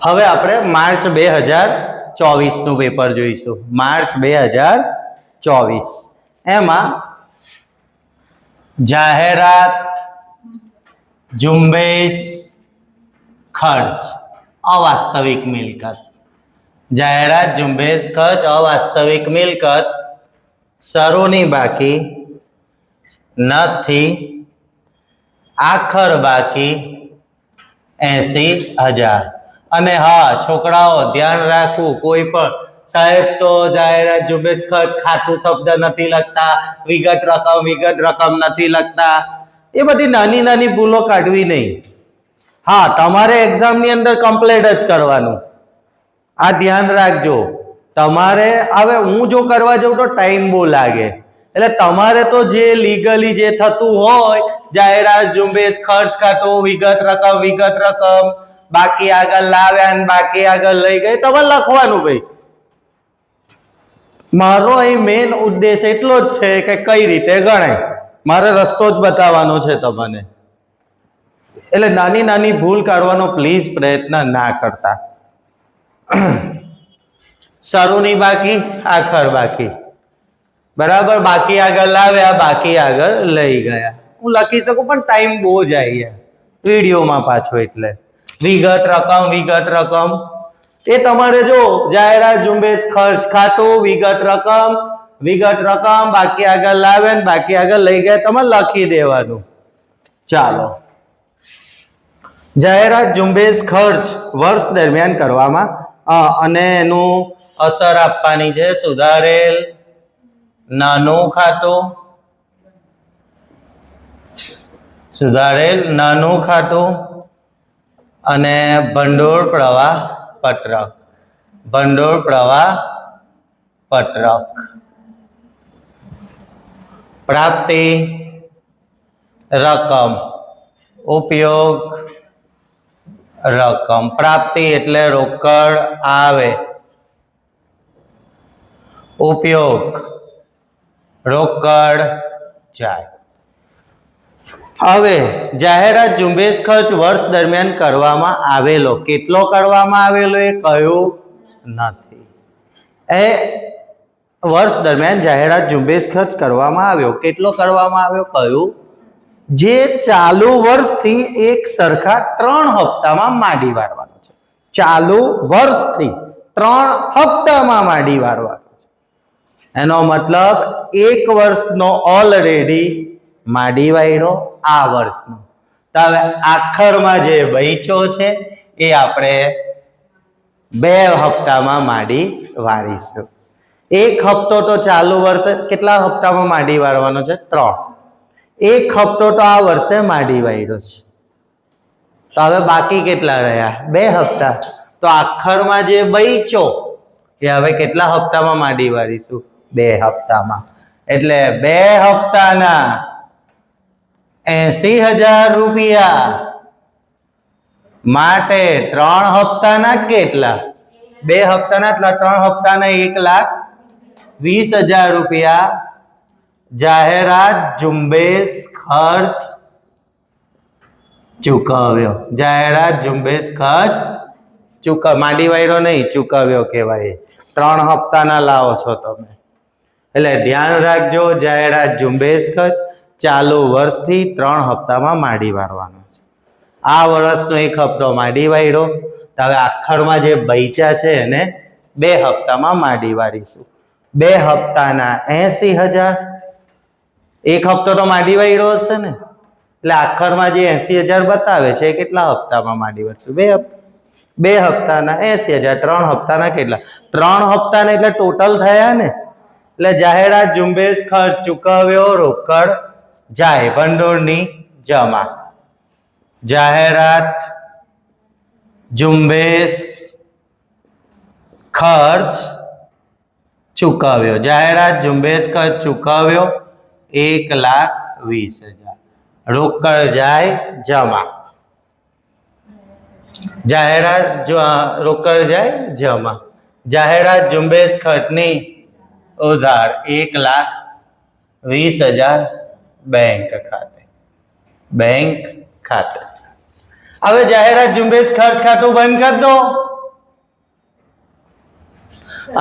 હવે આપણે માર્ચ 2024 નું પેપર જોઈશું. માર્ચ 2024 એમાં જાહેરાત, ઝુંબેશ, ખર્ચ, અવાસ્તવિક મિલકત. જાહેરાત, ઝુંબેશ, ખર્ચ, અવાસ્તવિક મિલકત. શરૂની બાકી નથી, આખર બાકી 80,000. અને હા છોકરાઓ ધ્યાન રાખવું, કોઈ પણ સાહેબ તો જાહેરાત, ઝુંબેશ, ખર્ચ, ખાતું શબ્દ નથી લખતા, વિગત રકમ નથી લખતા. એ બધી નાની નાની ભૂલો કાઢવી નહીં. હા તમારે એક્ઝામની અંદર કમ્પ્લીટ જ કરવાનું, આ ધ્યાન રાખજો. તમારે હવે હું જો કરવા જાઉં તો ટાઈમ બહુ લાગે, એટલે તમારે તો જે લીગલી જે થતું હોય, જાહેરાત, ઝુંબેશ, ખર્ચ, ખાતું, વિગત રકમ, બાકી આગળ લાવ્યા ને બાકી આગળ લઈ ગઈ, તમારે લખવાનું. ભાઈ મારો અહીં મેઇન ઉદ્દેશ એટલો જ છે કે કઈ રીતે ગણાય, મારે રસ્તો જ બતાવવાનો છે તમને. એટલે નાની નાની ભૂલ કાઢવાનો પ્લીઝ પ્રયત્ન ના કરતા. શરૂની બાકી, આખર બાકી, બરાબર. બાકી આગળ લાવ્યા, બાકી આગળ લઈ ગયા. હું લખી શકું પણ ટાઈમ બહુ જાય વિડીયોમાં પાછો. એટલે વિગત રકમ એ તમારે જો જાહેરાત, ઝુંબેશ, ખર્ચ, ખાતું, વિગત રકમ, બાકી આગળ લાવે ને બાકી આગળ લઈ ગયા, તમારે લખી દેવાનું. ચાલો, જાહેરાત, ઝુંબેશ, ખર્ચ વર્ષ દરમિયાન કરવામાં અને એનું અસર આપવાની છે. સુધારેલ નાનું ખાતું, અને ભંડોળ પ્રવાહ પત્રક. પ્રાપ્તિ રકમ, ઉપયોગ રકમ. પ્રાપ્તિ એટલે રોકડ આવે, ઉપયોગ રોકડ જાય. હવે જાહેરાત, ઝુંબેશ, ખર્ચ વર્ષ દરમિયાન કરવામાં આવેલો, કેટલો કરવામાં આવેલો એ કહ્યું નથી. એ વર્ષ દરમિયાન જાહેરાત, ઝુંબેશ, ખર્ચ કરવામાં આવ્યો, કેટલો કરવામાં આવ્યો કહ્યું. જે ચાલુ વર્ષથી એક સરખા 3 હપ્તામાં માંડી વાળવાનો છે. ચાલુ વર્ષથી 3 હપ્તામાં માંડી વાળવાનો છે. એનો મતલબ એક વર્ષનો ઓલરેડી માંડી વાળ્યો, આ વર્ષનો. તો હવે આખરમાં જે બચ્યો છે એ આપણે 2 હપ્તામાં માંડી વાળીશું. એક હપ્તો તો ચાલુ વર્ષે કેટલા હપ્તામાં માંડી વાળવાનો છે? 3. એક હપ્તો તો આ વર્ષે માંડી વાળ્યો છે. તો હવે બાકી કેટલા રહ્યા? 2 હપ્તા. તો આખરમાં જે બચ્યો એ હવે કેટલા હપ્તામાં માંડી વાળીશું? 2 હપ્તામાં. એટલે 2 હપ્તાના 80,000 રૂપિયા માટે 3 હપ્તાના કેટલા? 2 હપ્તાના 3 હપ્તાના 1,20,000 રૂપિયા જાહેરાત, ઝુંબેશ, ખર્ચ ચૂકવ્યો. જાહેરાત, ઝુંબેશ, ખર્ચ માંડી વાળ્યો નહીં, ચૂકવ્યો કહેવાય. 3 હપ્તાના લાવો છો તમે, એટલે ધ્યાન રાખજો. જાહેરાત, ઝુંબેશ, ખર્ચ ચાલુ વર્ષથી 3 હપ્તામાં માંડી વાળવાનો છે. આ વર્ષનો 1 હપ્તો માંડી વાળ્યો, તો હવે આખરમાં જે બચ્યા છે એને 2 હપ્તામાં માંડી વાળીશું. 2 હપ્તાના 80,000. 1 હપ્તો તો માંડી વાળ્યો છે ને, એટલે આખરમાં જે 80,000 બતાવે છે એ કેટલા હપ્તામાં માંડી વાળશું? 2 હપ્તા. 2 હપ્તાના 80,000, 3 હપ્તાના કેટલા? 3 હપ્તાના એટલે ટોટલ થયા ને. એટલે જાહેરાત, ઝુંબેશ, ખર્ચ ચૂકવ્યો, રોકડ જાય, ભંડોળની જમા. જાહેરાત, ઝુંબેશ, ખર્ચ ચૂકવ્યો. જાહેરાત, ઝુંબેશ, ખર્ચ ચૂકવ્યો 1,20,000. રોકડ જાય, જમા. જાહેરાત, રોકડ જાય, જમા. જાહેરાત, ઝુંબેશ, ખર્ચની ઉધાર 1,20,000 બેંક ખાતે. હવે જાહેરાત, ઝુંબેશ, ખર્ચ ખાતું બંધ કરી દો.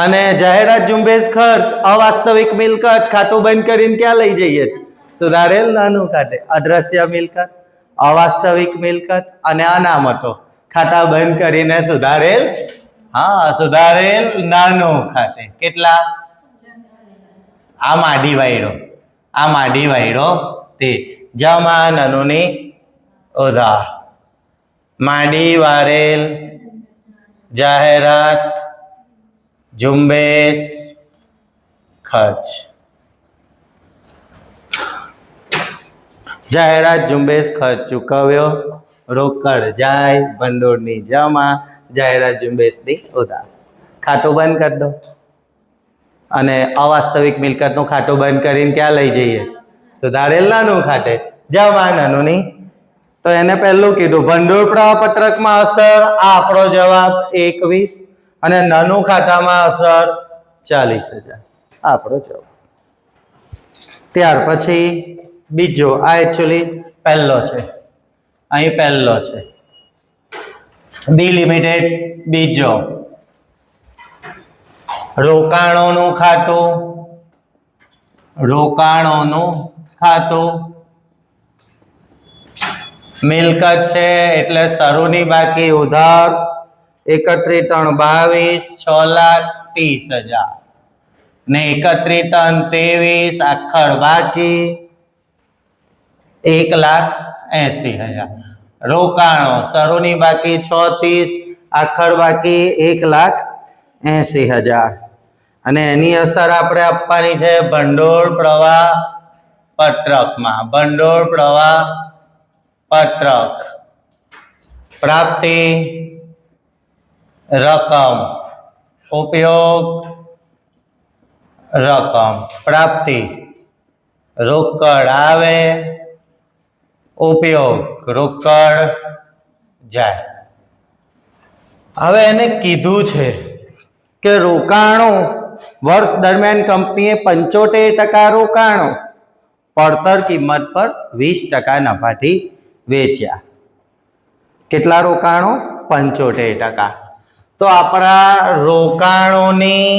અને જાહેરાત ઝુંબેશ ખર્ચ અવાસ્તવિક મિલકત ખાતું બંધ કરીને ક્યાં લઈ જઈએ છીએ? સુધારેલ નાનું ખાતે. અદ્રશ્ય મિલકત, અવાસ્તવિક મિલકત અને અનામતો ખાતા બંધ કરીને સુધારેલ નાનું ખાતે. કેટલા? આમાં ડિવાઈડો તે જમા નાનુની ઉધાર માંડી વારેલ જાહેરાત ઝુંબેશ ખર્ચ. જાહેરાત ઝુંબેશ ખર્ચ ચૂકવ્યો, રોકડ જાય, ભંડોળની જમા, જાહેરાત ઝુંબેશની ઉધાર. ખાતું બંધ કરી દો અને અવાસ્તવિક મિલકતનું ખાતું બંધ કરીને ક્યાં લઈ જઈએ? સુધારેલ નાનું ખાતે. જમા નાનુંની તો એને પહેલું કીધું ભંડોળ પ્રવાહપત્રકમાં અસર આપણો જવાબ 21 અને નાનું ખાતામાં અસર 40,000 આપણો જવાબ. ત્યાર પછી બીજો આ એકચ્યુઅલી પહેલો છે, અહીં પહેલો છે. બી લિમિટેડ બીજો. રોકાણોનું ખાતું મિલકત છે એટલે શરૂની બાકી ઉધાર 31/3/22 6,30,000 ને 31/3/23 આખર બાકી 1,80,000. રોકાણો શરૂની બાકી 6,30 આખર બાકી 1,80,000 અને એની અસર આપણે આપવાની છે ભંડોળ પ્રવાહ પત્રકમાં. ભંડોળ પ્રવાહ પત્રક પ્રાપ્તિ રકમ ઉપયોગ રકમ પ્રાપ્તિ રોકડ આવે ઉપયોગ રોકડ જાય. હવે એને કીધું છે કે રોકાણો વર્ષ દરમિયાન કંપનીએ 75% રોકાણો પડતર કિંમત પર 20% નફાથી વેચ્યા. કેટલા રોકાણો? 75%. તો આપણા રોકાણોની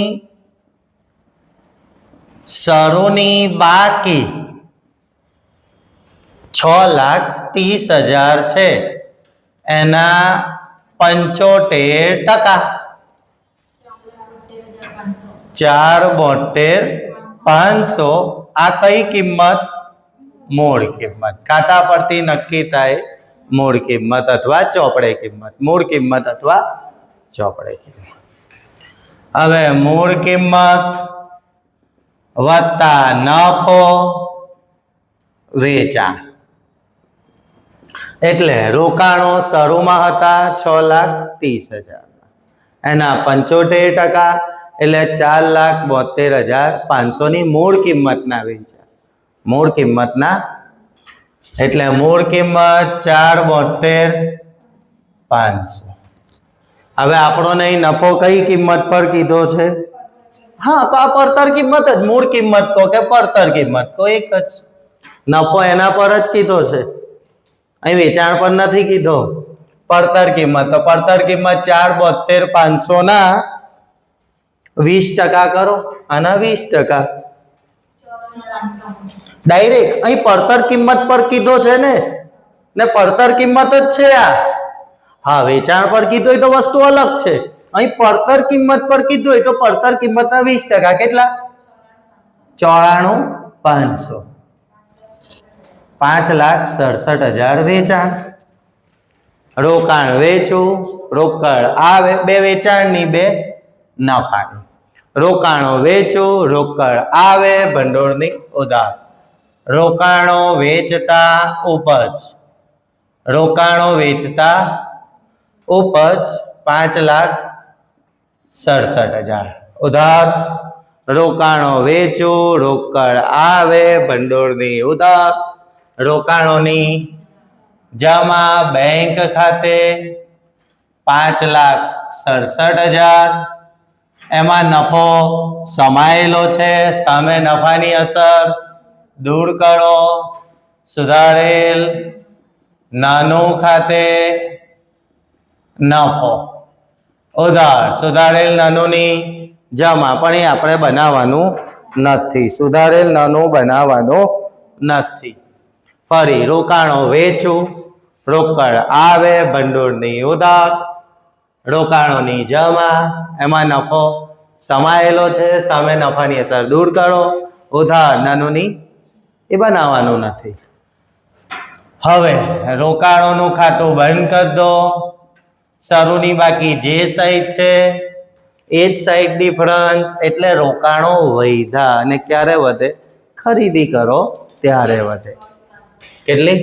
શરૂની બાકી 6,30,000 છે, એના 75% 4,72,500. આ કઈ કિંમત? મૂળ કિંમત. ખાતા પરથી નક્કી થાય મૂળ કિંમત અથવા ચોપડે કિંમત. મૂળ કિંમત અથવા ચોપડે કિંમત. હવે મૂળ કિંમત વત્તા નફો વેચાણ એટલે રોકાણો શરૂમાં હતા 6,30,000 એના 75% એટલે 4,72,500 ની મૂળ કિંમતના વેચાણ. મૂળ કિંમતના એટલે મૂળ કિંમત 4,72,500. હવે આપણો નહીં નફો કઈ કિંમત પર કીધો છે? હા, તો આ પડતર કિંમત જ. મૂળ કિંમત કહો કે પડતર કિંમત કહો એક જ. નફો એના પર જ કીધો છે, અહીં વેચાણ પર નથી કીધો. પડતર કિંમત તો પડતર કિંમત 4,72,500 ના 20% કરો. આના 20% ડાયરેક્ટ અહીં પડતર કિંમત પર કીધો છે ને પડતર કિંમત જ છે આ. હા, વેચાણ પર કીધું હોય તો વસ્તુ અલગ છે. અહીં પડતર કિંમત પર કીધું હોય તો પડતર કિંમતના 20% કેટલા? 94,500. 5,67,000 વેચાણ. રોકાણ વેચવું, રોકડ આવે. બે વેચાણની, બે નફાની. રોકાણો વેચવું, રોકડ આવે, ભંડોળની ઉધાર. રોકાણો વેચતા ઉપજ. રોકાણો વેચતા ઉપજ 5,67,000 ઉધાર. રોકાણો વેચવું, રોકડ આવે, ભંડોળની ઉધાર. રોકાણોની જમા બેંક ખાતે 5,67,000 એમાં નફો સમાયેલો છે. સામે નફાની અસર દૂર કરો. સુધારેલ નાનું ખાતે નફો ઉધાર. સુધારેલ નાનુંની જમા, પણ એ આપણે બનાવવાનું નથી. સુધારેલ નનું બનાવવાનું નથી. ફરી રોકાણો વેચવું, રોકડ આવે, ભંડોળની ઉધાર, રોકાણોની જમા, એમાં નફો સમાયેલો છે, સામે નફાની અસર દૂર કરો, ઉધાર નાનુની એ બનાવવાનું નથી. હવે રોકાણોનું ખાતું બંધ કરી દો, શરૂની બાકી જે સાઈડ છે એ જ સાઈડ ડિફરન્સ, એટલે રોકાણો વધ્યા. અને ક્યારે વધે? ખરીદી કરો ત્યારે વધે. કેટલી?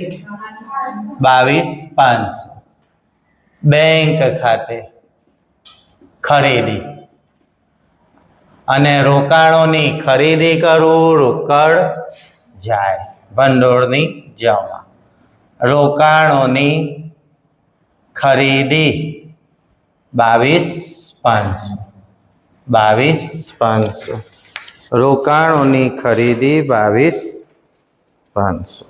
22,500. બેંક ખાતે ખરીદી અને રોકાણોની ખરીદી કરવું, રોકડ જાય, ભંડોળની જમા. રોકાણોની ખરીદી 22,500. 22,500. રોકાણોની ખરીદી 22,500.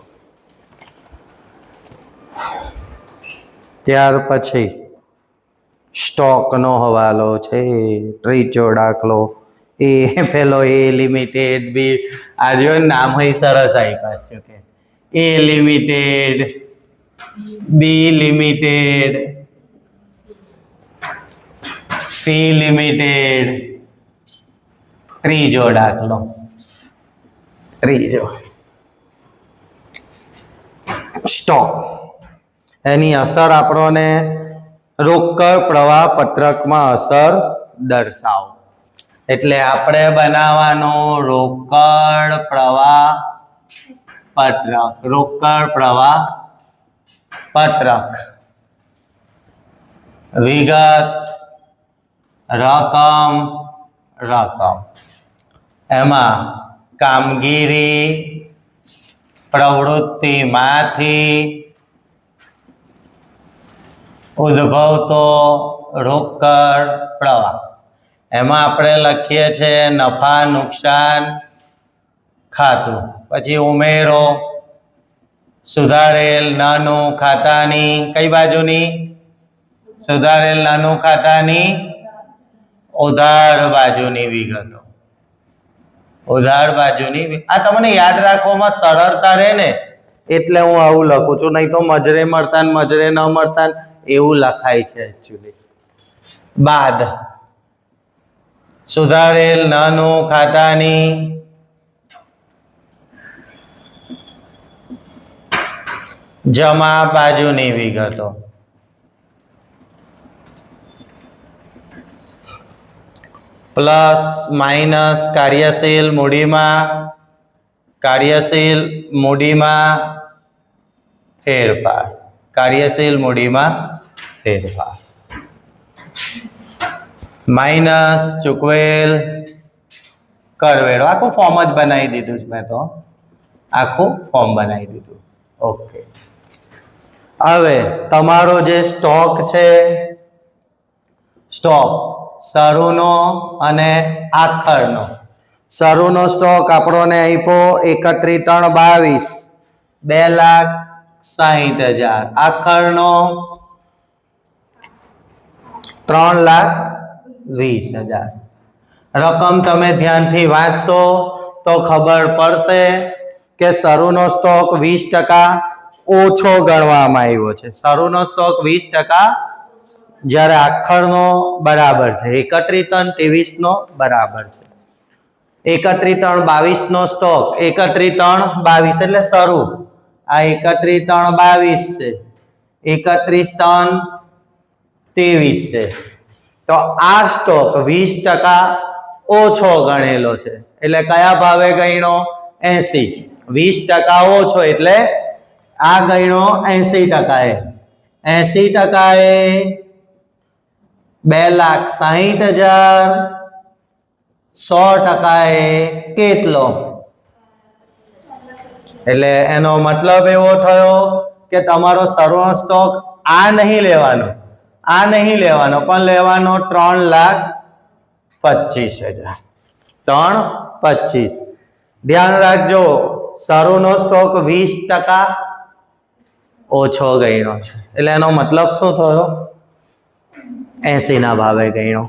ત્યાર પછી સ્ટોકનો હવાલો છે. ત્રીજો દાખલો એ પેલો એ લિમિટેડ બી, આ જો નામ હોય સરસ આપ્યા છે કે એ લિમિટેડ, બી લિમિટેડ, સી લિમિટેડ. ત્રીજો દાખલો, ત્રીજો સ્ટોક, એની અસર આપણને રોકડ પ્રવાહ પત્રકમાં અસર દર્શાવો. એટલે આપણે બનાવવાનું રોકડ પ્રવાહ પત્રક. રોકડ પ્રવાહ પત્રક, વિગત, રકમ, રકમ, એમાં કામગીરી, પ્રવૃત્તિમાંથી ઉદ્ભવતો રોકડ પ્રવાહ. એમાં આપણે લખીએ છીએ નફા નુકસાન ખાતું, પછી ઉમેરો સુધારેલ નાનું ખાતાની, કઈ બાજુની? સુધારેલ નાનું ખાતાની ઉધાર બાજુની વિગતો. ઉધાર બાજુની, આ તમને યાદ રાખવામાં સરળતા રહે ને એટલે હું આવું લખું છું, નહીં તો મજરે મળતા ને મજરે ન મળતા એવું લખાય છે એકચ્યુઅલી. બાદ સુધારેલ નાનું ખાતાની જમા બાજુની વિગતો. પ્લસ માઇનસ કાર્યશીલ મૂડીમાં, કાર્યશીલ મૂડીમાં ફેરફાર, કાર્યશીલ મૂડીમાં ફેરફાર. માઇનસ ચૂકવેલ કરવેરો. આખું ફોર્મ જ બનાવી દીધું છે મેં તો, આખું ફોર્મ બનાવી દીધું. ઓકે, હવે તમારો જે સ્ટોક છે, સ્ટોક શરૂનો અને આખરનો. શરૂનો સ્ટોક આપણને આપ્યો 31/3/22, 2,60,000. આખરનો 3,20,000. રકમ તમે ધ્યાનથી વાંચશો તો ખબર પડશે કે શરૂનો સ્ટોક 20% ઓછો ગણવામાં આવ્યો છે. શરૂનો સ્ટોક 20%, જ્યારે આખરનો બરાબર છે 31/3/23 નો બરાબર છે. 31/3/22 નો સ્ટોક, 31/3/22 એટલે શરૂ, આ 31/3/22 છે, 31/3/23 છે. તો આ સ્ટોક 20% ઓછો ગણેલો છે. એટલે કયા ભાવે ગણ્યો? 80. 20% ઓછો એટલે આ ગણ્યો 80%. 80% એ 2,60,000. 100% એ કેટલો? એટલે એનો મતલબ એવો થયો કે તમારો શરૂનો સ્ટોક આ નહીં લેવાનો, આ નહીં લેવાનો, પણ લેવાનો 3,25,000. 3,25,000. ધ્યાન રાખજો, શરૂનો સ્ટોક 20% ઓછો ગણ્યો છે. એટલે એનો મતલબ શું થયો? 80 ના ભાવે ગણ્યો.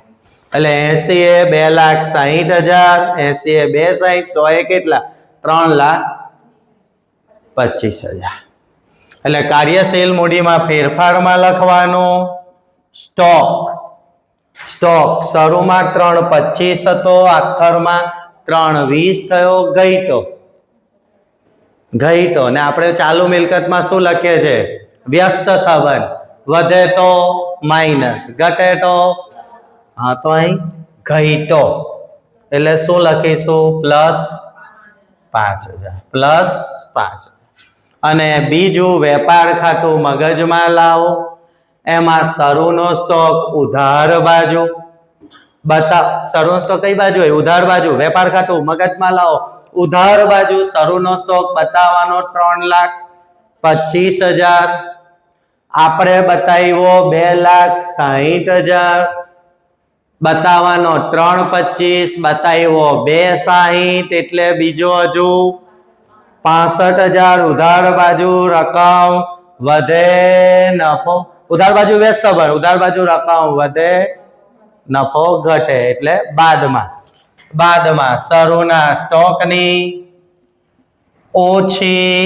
એટલે 80 એ 2,60,000, 80 એ 2,60,000, 100 એ કેટલા? 3,25,000. એટલે કાર્યશીલ મૂડીમાં ફેરફારમાં લખવાનું સ્ટોક શરૂમાં 3,25 હતો, આખરમાં 3,20 થયો, ઘટ્યો ને આપણે ચાલુ મિલકતમાં શું લખીએ છે? વ્યસ્ત સંબંધ. વધે તો માઇનસ, ઘટે તો હા તો અહીં ઘટ્યો એટલે શું લખીશું? +5,000. અને બીજું વેપાર ખાતું મગજમાં લાવો. એમાં શરૂનો સ્ટોક ઉધાર બાજુ શરૂનો સ્ટોક કઈ બાજુ હોય? ઉધાર બાજુ. વેપાર ખાતું મગજમાં લાવો. ઉધાર બાજુ શરૂનો સ્ટોક બતાવવાનો 3,25,000. આપણે બતાવ્યો 2,60,000, બતાવવાનો 3,25, બતાવ્યો 2,60, એટલે બીજો હજુ 65,000. ઉધાર બાજુ રકમ વધે, નફો. ઉધાર બાજુ વ્યસ્ત સંબંધ, ઉધાર બાજુ રકમ વધે, નફો ઘટે, એટલે બાદમાં શરૂના સ્ટોકની ઓછી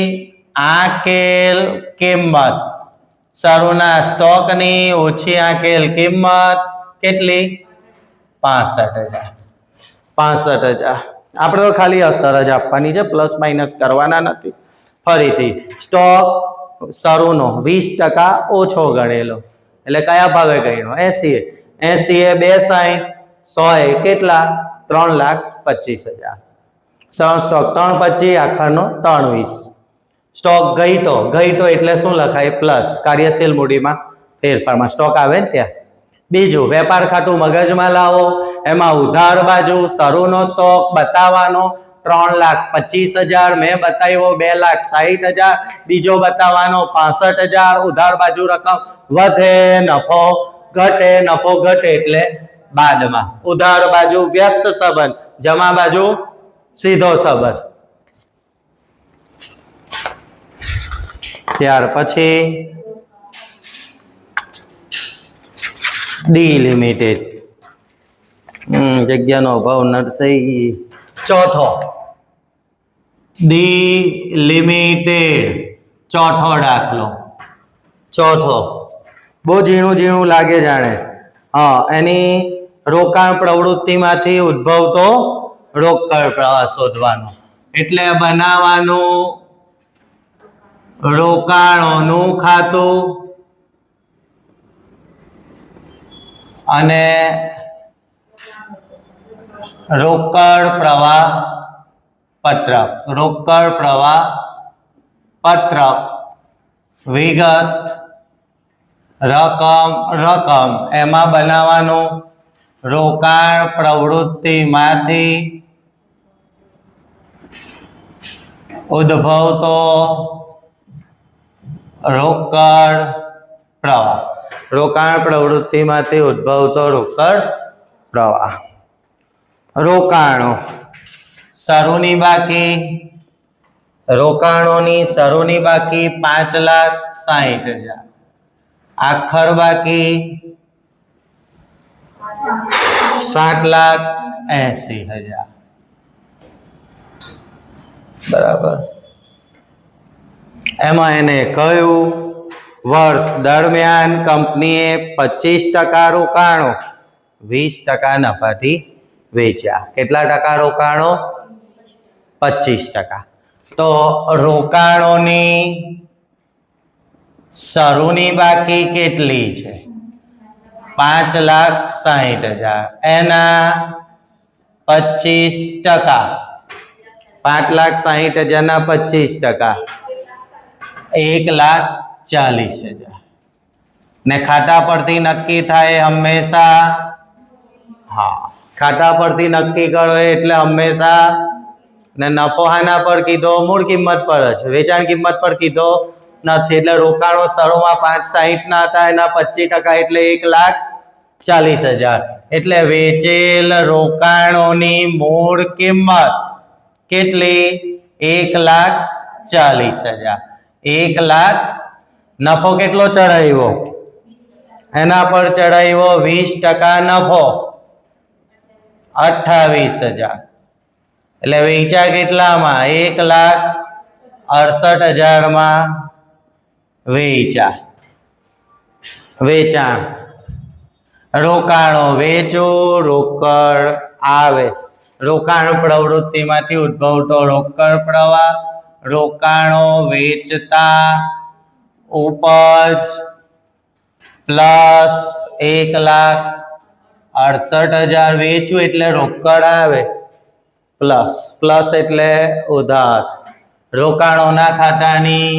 આંકેલ કિંમત. શરૂના સ્ટોકની ઓછી આંકેલ કિંમત કેટલી? 65,000. આપણે તો ખાલી અસર જ આપવાની છે, પ્લસ માઇનસ કરવાના નથી. ફરીથી સ્ટોક શરૂનો 20% ઓછો ગણેલો, એટલે કયા ભાવે ગણ્યો? 80 એ 2,60, 100 એ કેટલા? 3,25,000. શરૂ સ્ટોક 3,25, આખરનો 3,20. સ્ટોક ઘટ્યો એટલે શું લખાય? પ્લસ. કાર્યશીલ મૂડીમાં ફેરફારમાં સ્ટોક આવે ને ત્યાં. બીજું વેપાર ખાતું મગજમાં લાવો. એમાં ઉધાર બાજુ શરૂનો સ્ટોક બતાવવાનો 3,25,000, મેં બતાવ્યો 2,60,000, બીજો બતાવવાનો 65,000. ઉધાર બાજુ રકમ વધે, નફો ઘટે એટલે બાદમાં. ઉધાર બાજુ વ્યસ્ત સંબંધ, જમા બાજુ સીધો સંબંધ. ત્યાર પછી ડી લિમિટેડ. જગ્યાનો અભાવ નથી. ચોથો ડી લિમિટેડ, ચોથો દાખલો. બહુ ઝીણું લાગે જાણે. એની રોકાણ પ્રવૃત્તિમાંથી ઉદ્ભવતો રોકડ પ્રવાહ શોધવાનો. એટલે બનાવવાનું રોકાણોનું ખાતું અને રોકડ પ્રવાહ પત્રક. વિગત રકમ એમાં બનાવવાનું રોકાણ પ્રવૃત્તિમાંથી ઉદ્ભવતો રોકડ પ્રવાહ. રોકાણ પ્રવૃત્તિમાંથી ઉદ્ભવતો રોકડ પ્રવાહ. રોકાણો શરૂની બાકી. રોકાણોની શરૂની બાકી 5,60,000, આખર બાકી 7,80,000. બરાબર. એમાં એને કહ્યું વર્ષ દરમિયાન કંપનીએ 25% રોકાણો 20% નફાથી વેચ્યા. કેટલા ટકા રોકાણો? 25%. તો રોકાણોની શરૂની બાકી કેટલી છે? 5,60,000. એના 25%. 5,60,000 ના 25%, 1,40,000. ને ખાતા પરથી નક્કી થાય હંમેશા. ખાતા પરથી નક્કી કરો એટલે હંમેશા. ને નફો હાના પર કીધો? મૂળ કિંમત પર જ. વેચાણ કિંમત પર કીધો નથી. એટલે રોકાણો શરૂમાં 5,60 ના હતા, એના 25% એટલે 1,40,000. એટલે વેચેલ રોકાણોની મૂળ કિંમત કેટલી? 1,40,000. 1,00,000. નફો કેટલો ચડાવ્યો? એના પર ચડાવ્યો 20% નફો. 28,000 એટલે વેચા કેટલામાં 1,68,000 માં વેચાણ. રોકાણો વેચો રોકડ આવે. રોકાણ પ્રવૃત્તિમાંથી ઉદ્ભવતો રોકડ પ્રવાહ, રોકાણો વેચતા ઉપજ પ્લસ 1,68,000 વેચું એટલે રોકડ આવે પ્લસ એટલે ઉધાર. રોકાણોના ખાતાની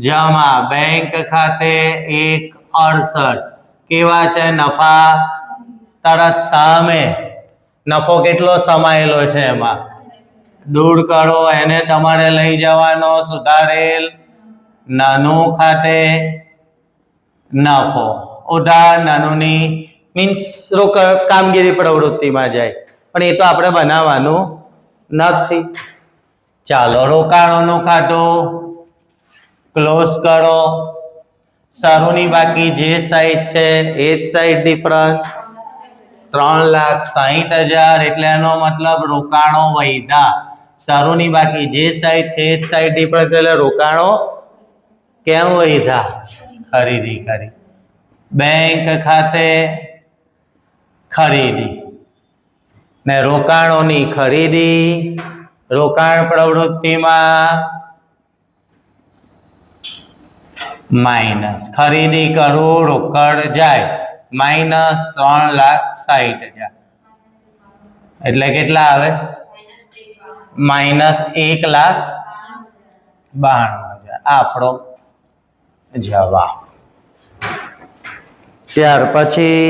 જમા બેંક ખાતે 1,68 કેવા છે નફા તરત સામે. નફો કેટલો સમાયેલો છે એમાં દૂર કરો એને તમારે લઈ જવાનો સુધારેલ નાનું ખાતે નફો. ઉધાર નાનુંની મીન્સ રોકડ કામગીરી પ્રવૃત્તિમાં જાય પણ એ તો આપણે બનાવવાનું નથી. ચાલો રોકાણોનું ખાતું ક્લોઝ કરો. શરૂની બાકી જે સાઈડ છે એ જ સાઈડ ડિફરન્સ 3,60,000 એટલે એનો મતલબ રોકાણો વધ્યા. શરૂની બાકી જે સાઈડ છે એ જ સાઈડ ડિફરન્સ એટલે રોકાણો કેમ વધ્યા? ખરીદી કરી. બેંક ખાતે ખરીદી ને રોકાણોની ખરીદી રોકાણ પ્રવૃત્તિમાં માઇનસ. ખરીદી કરું રોકડ જાય માઇનસ 3,60,000 એટલે કેટલા આવે? માઇનસ 1,92,000 આપણો જવાબ. ત્યાર પછી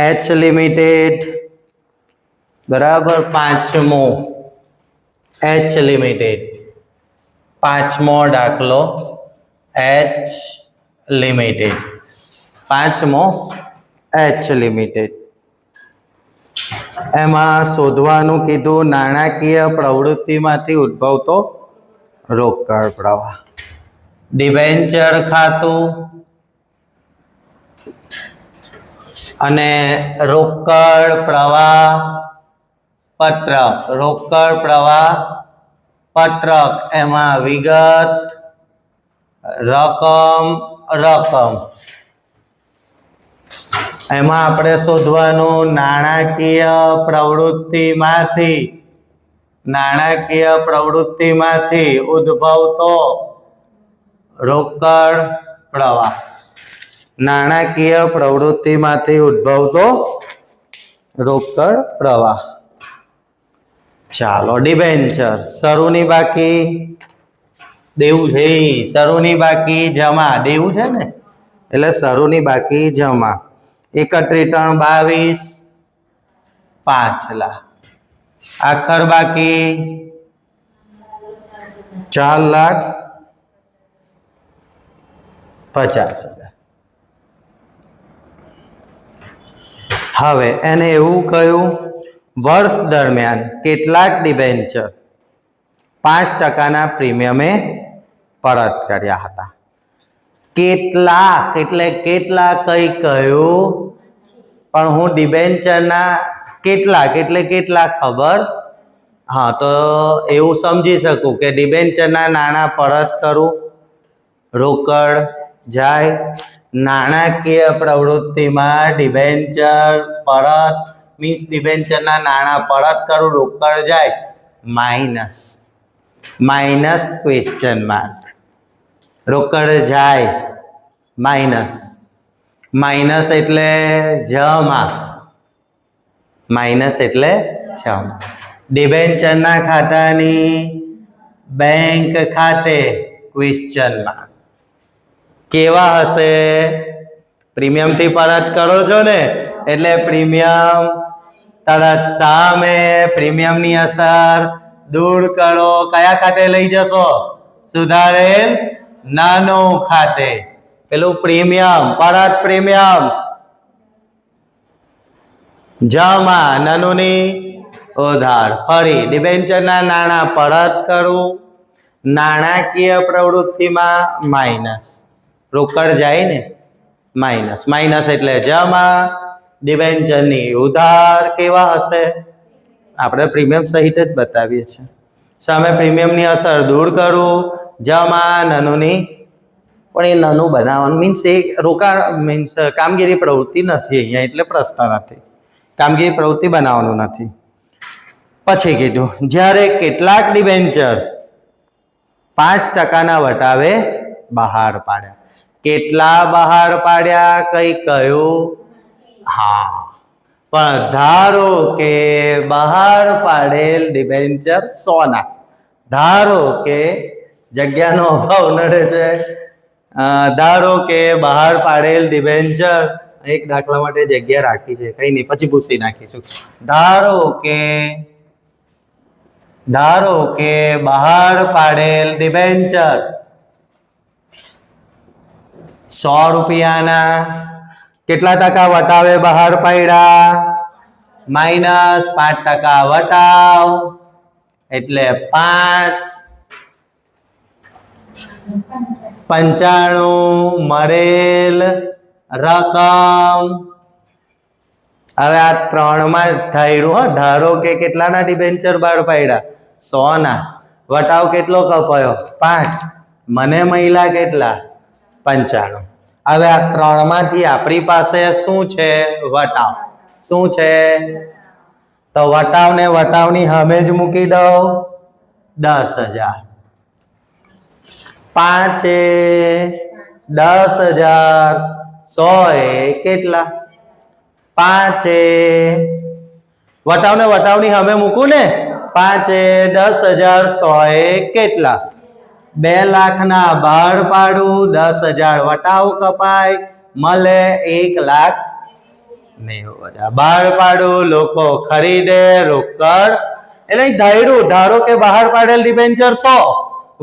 એચ લિમિટેડ બરાબર. પાંચમો એચ લિમિટેડ. પાંચમો દાખલો એચ લિમિટેડ. પાંચમો એચ લિમિટેડ. એમાં શોધવાનું કીધું નાણાકીય પ્રવૃત્તિમાંથી ઉદ્ભવતો રોકડ પ્રવાહ. ડિબેન્ચર ખાતું અને રોકડ પ્રવાહ પત્રક. રોકડ પ્રવાહ પત્રક એમાં વિગત રકમ એમાં આપણે શોધવાનું નાણાકીય પ્રવૃત્તિમાંથી ઉદ્ભવતો રોકડ પ્રવાહ. નાણાકીય પ્રવૃત્તિમાંથી ઉદ્ભવતો રોકડ પ્રવાહ. ચાલો ડિબેન્ચર. શરૂની બાકી દેવું છે. શરૂની બાકી જમા દેવું છે ને એટલે શરૂની બાકી જમા 31/3/22 5 લાખ. આખર બાકી 4,50,000. હવે એને એવું કહ્યું વર્ષ દરમિયાન કેટલાક ડિબેન્ચર 5% પ્રીમિયમે પરત કર્યા હતા. કેટલાક એટલે કેટલા કઈ કહ્યું પણ હું ડિબેન્ચરના કેટલાક એટલે કેટલા ખબર. હા તો એવું સમજી શકું કે ડિબેન્ચરના નાણાં પરત કરું રોકડ જાય. નાણાકીય પ્રવૃત્તિમાં ડિબેન્ચર પરત મીન્સ ડિબેન્ચરના નાણાં પરત કરું રોકડ જાય માઇનસ ક્વેશ્ચન માર્ક. રોકડ જાય માઇનસ એટલે જમા. ડિબેન્ચરના ખાતાની બેંક ખાતે ક્વેશ્ચન માર્ક. કેવા હશે? પ્રીમિયમથી પરત કરો છો ને એટલે પ્રીમિયમ તરત સામે. પ્રીમિયમની અસર દૂર કરો. કયા ખાતે લઈ જશો? સુધારેલ નાનું ખાતે. પેલું પ્રીમિયમ પરત પ્રીમિયમ જમા નાનુંની ઉધાર. ફરી ડિબેન્ચરના નાણાં પરત કરું. નાણાકીય પ્રવૃત્તિમાં માઇનસ. રોકડ જાય ને માઇનસ એટલે જમા. ડિબેન્ચરની ઉધાર કેવા હશે? આપણે પ્રીમિયમ સહિત જ બતાવીએ છીએ. સામે પ્રીમિયમની અસર દૂર કરું, જમા નાનુની, પણ એ નાનું બનાવવાનું મીન્સ એ રોકાણ મીન્સ કામગીરી પ્રવૃત્તિ નથી અહીંયા, એટલે પ્રશ્ન નથી. કામગીરી પ્રવૃત્તિ બનાવવાનું નથી. પછી કીધું જ્યારે કેટલાક ડિબેન્ચર 5% વટાવે બહાર પાડ્યા. કેટલા બહાર પાડ્યા કઈ કહ્યું? હા, પણ ધારો કે બહાર પાડેલ ડિબેન્ચર 100 ના, ધારો કે જગ્યાનો અભાવ નડે છે, ધારો કે બહાર પાડેલ ડિબેન્ચર, એક દાખલા માટે જગ્યા રાખી છે, કઈ નહીં પછી પૂછી નાખીશું. ધારો કે બહાર પાડેલ ડિબેન્ચર 100 રૂપિયાના કેટલા ટકા વટાવે બહાર પાડ્યા? -5% વટાવ એટલે 5/95 મળેલ રકમ. હવે આ 3 માં થયેલું હો. ધારો કે કેટલાના ડિબેન્ચર બહાર પાડ્યા? 100 ના. વટાવ કેટલો કપાયો? 5. મને મળ્યા કેટલા? 95. હવે આ 3 માંથી આપણી પાસે શું છે? વટાવ. શું છે? તો વટાવને વટાવની સામે જ મૂકી દઉં. 10,000. 5 એ 10,000, 100 એ કેટલા? 5 એ વટાવને વટાવની સામે મૂકું ને, 5 એ 10,000, 100 એ કેટલા? 2 લાખના બહાર પાડું, 10,000 વટાવ કપાય, મળે 1,90,000. બહાર પાડું, લોકો ખરીદે, રોકડ. એટલે ધારો કે બહાર પાડેલ ડિબેન્ચર 100,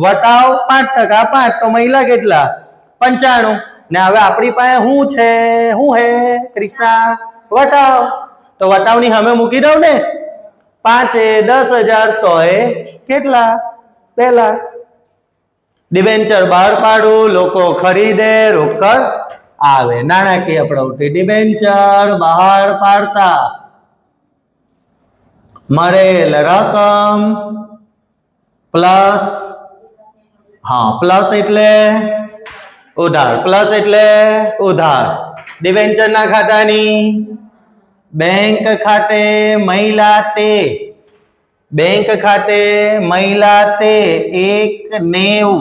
વટાવ 5%, 5 તો મહિલા કેટલા? 95. ને હવે આપણી પાસે શું છે? શું હે ક્રિષ્ના? વટાવ. તો વટાવની સામે મૂકી દઉં ને, 5 એ 10,000, 100 એ કેટલા? 2 લાખ. ડિબેન્ચર બહાર પાડું, લોકો ખરીદે, રોકડ આવે. નાણાકીય પ્રવૃત્તિ. ડિબેન્ચર બહાર પાડતા મળેલ રકમ પ્લસ, હા પ્લસ એટલે ઉધાર, પ્લસ એટલે ઉધાર. ડિબેન્ચરના ખાતાની બેંક ખાતે મહિલા તે, બેંક ખાતે મહિલા તે 1,90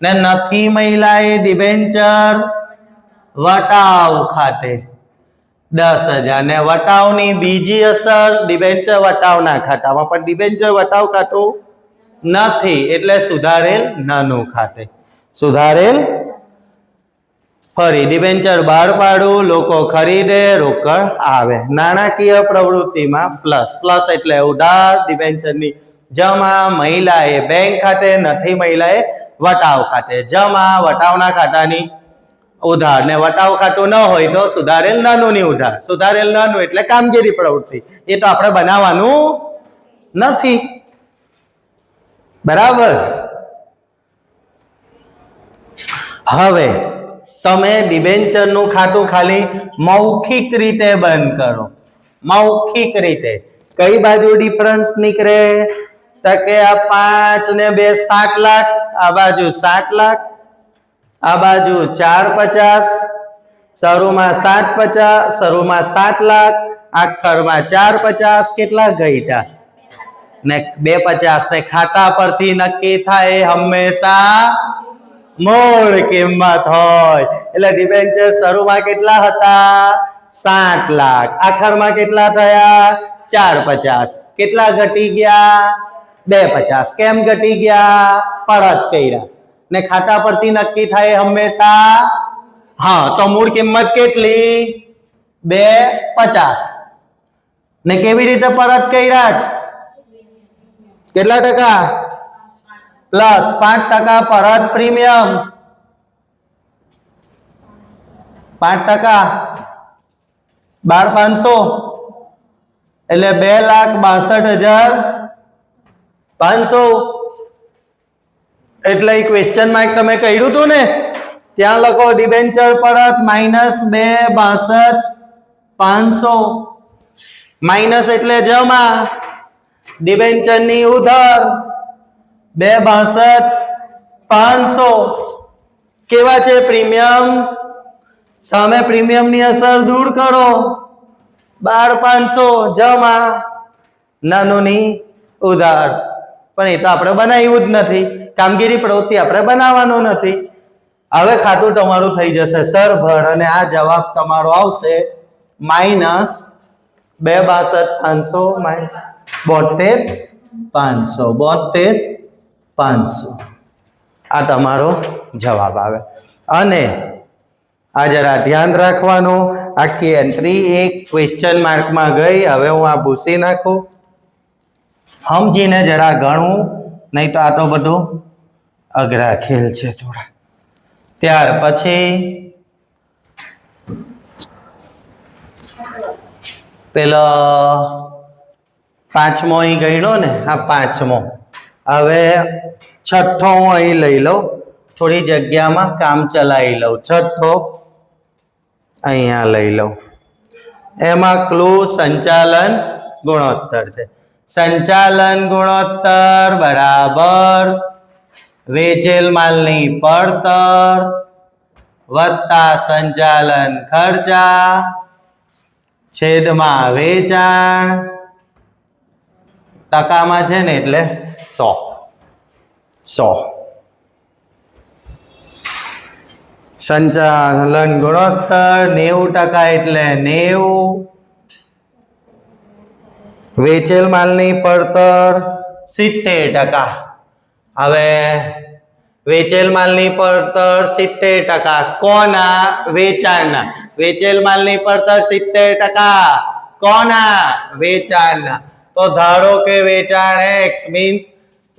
ને નથી મહિલા એ ડિબેન્ચર વટાવ ખાતે 10,000. ને વટાવની બીજી અસર ડિબેન્ચર વટાવના ખાતામાં, પણ ડિબેન્ચર વટાવ ખાતું નથી એટલે સુધારેલ નાનું ખાતે. સુધારેલ. ફરી ડિબેન્ચર બહાર પાડું, લોકો ખરીદે, રોકડ આવે. નાણાકીય પ્રવૃત્તિમાં પ્લસ, પ્લસ એટલે ઉધાર. ડિબેન્ચરની જમા, મહિલાએ બેંક ખાતે, નથી મહિલાએ વટાવ ખાતે. જમા વટાવના ખાતાની ઉધાર, ને વટાવ ખાતું ન હોય તો સુધારેલ નાનુંની ઉધાર. સુધારેલ નાનું એટલે કામગીરી પ્રવૃત્તિ, એ તો આપણે બનાવવાનું નથી. બરાબર. હવે તમે ડિબેન્ચરનું ખાતું ખાલી મૌખિક રીતે બંધ કરો. મૌખિક રીતે કઈ બાજુ ડિફરન્સ નીકળે? તો કે આ 5 ને 2 7 લાખ, આ બાજુ 7 લાખ, આ બાજુ 450, શરૂમાં 750, શરૂમાં 7 લાખ, આખરમાં 450. કેટલા ગઈટા? ને 250 ને ખાતા પરથી નક્કી થાય હંમેશા મૂળ કિંમત હોય. એટલે ડિબેન્ચર શરૂમાં કેટલા હતા? 7 લાખ. આખરમાં કેટલા થયા? 450. કેટલા ઘટી ગયા? 250. કેમ ઘટી ગયા? પરત કર્યા. ને ખાતા પરથી નક્કી થાય હંમેશા, હા તો મૂળ કિંમત કેટલી? 250. ને કેવી રીતે પરત કર્યા? કેટલા ટકા? પ્લસ 5% પરત પ્રીમિયમ. 5% 12,500 એટલે 2,62,500. એટલે ક્વેશ્ચન માર્ક તમે કહ્યું હતું ને, ત્યાં લખો ડિબેન્ચર પરત -2,62,500 500 માઇનસ એટલે જમા ડિબેન્ચરની ઉધાર 262 500 કેવા છે પ્રીમિયમ સામે પ્રીમિયમની અસર દૂર કરો 12500 જમા નાનોની ઉધાર પણ એ તો આપણે બનાવ્યું જ નથી કામગીરી પ્રવૃત્તિ આપણે બનાવવાનો નથી હવે ખાતું તમારું થઈ જશે સરભર અને આ જવાબ તમારો આવશે માઇનસ 262 500 500 આ તમારો જવાબ આવે અને આ જરા ધ્યાન રાખવાનું આખી એન્ટ્રી એક ક્વેશ્ચન માર્કમાં ગઈ હવે હું આ ભૂસી નાખું સમજીને જરા ગણવું નહીં તો આ તો બધું અઘરા ખેલ છે થોડા ત્યાર પછી પેલો પાંચમો અહીં ગણ્યો ને આ પાંચમો હવે છઠ્ઠો હું અહીં લઈ લઉં થોડી જગ્યામાં કામ ચલાવી લઉં છઠ્ઠો અહીંયા લઈ લઉં એમાં ક્લુ સંચાલન ગુણોત્તર છે સંચાલન ગુણોત્તર બરાબર વેચેલ માલની પડતર વત્તા સંચાલન ખર્ચા છેદમાં વેચાણ ટકામાં છે ને એટલે 100 સંચાલન ગુણોત્તર 90% એટલે 90 વેચેલ માલની પડતર 70%. હવે વેચેલ માલની પડતર 70% કોના વેચાણના વેચેલ માલની પડતર 70% કોના વેચાણના તો ધારો કે વેચાણ x મીન્સ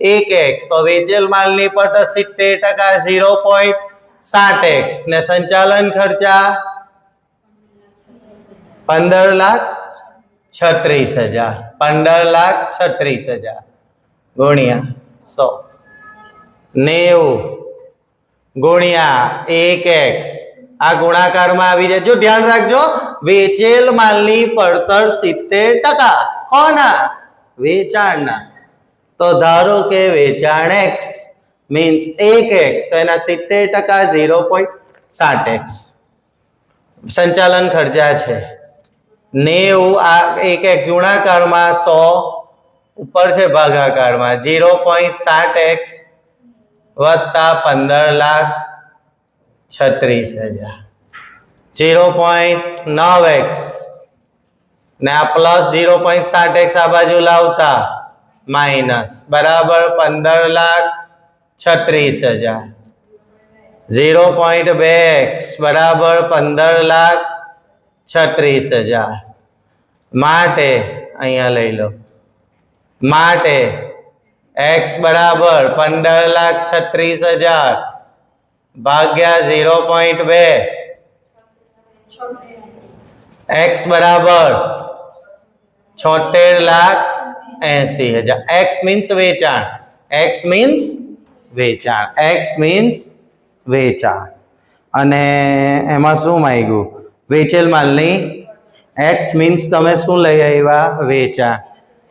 1x તો વેચેલ માલની પડતર 70% 0.60x ને સંચાલન ખર્ચા 15,36,000 15,36,000 ગુણ્યા 100 90 ગુણ્યા 1x આ ગુણાકારમાં આવી જાય જો ધ્યાન રાખજો વેચેલ માલની પડતર 70% કોના વેચાણના તો ધારો કે વેચાણ x મીન્સ 1x તો એના 70% 0.60x સંચાલન ખર્ચા છે 90 આ 1x ગુણાકારમાં 100 ઉપર છે ભાગાકારમાં 0.60x વત્તા 15,36,000 0.9x ને આ પ્લસ 0.60x આ બાજુ લાવતા માઇનસ બરાબર 15,36,000 0.2x બરાબર 15,36,000 માટે અહીંયા લઈ લો માટે x બરાબર 15,36,000 ભાગ્યા 0.2 x બરાબર 76,80,000 x મીન્સ વેચાણ x મીન્સ વેચાણ અને એમાં શું માંગ્યું વેચેલ માલની x મીન્સ તમે શું લઈ આવ્યા વેચાણ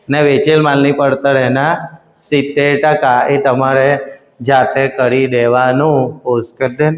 ને વેચેલ માલની પડતર એના 70% એ તમારે જાતે કરી દેવાનું પોઝ કરી દે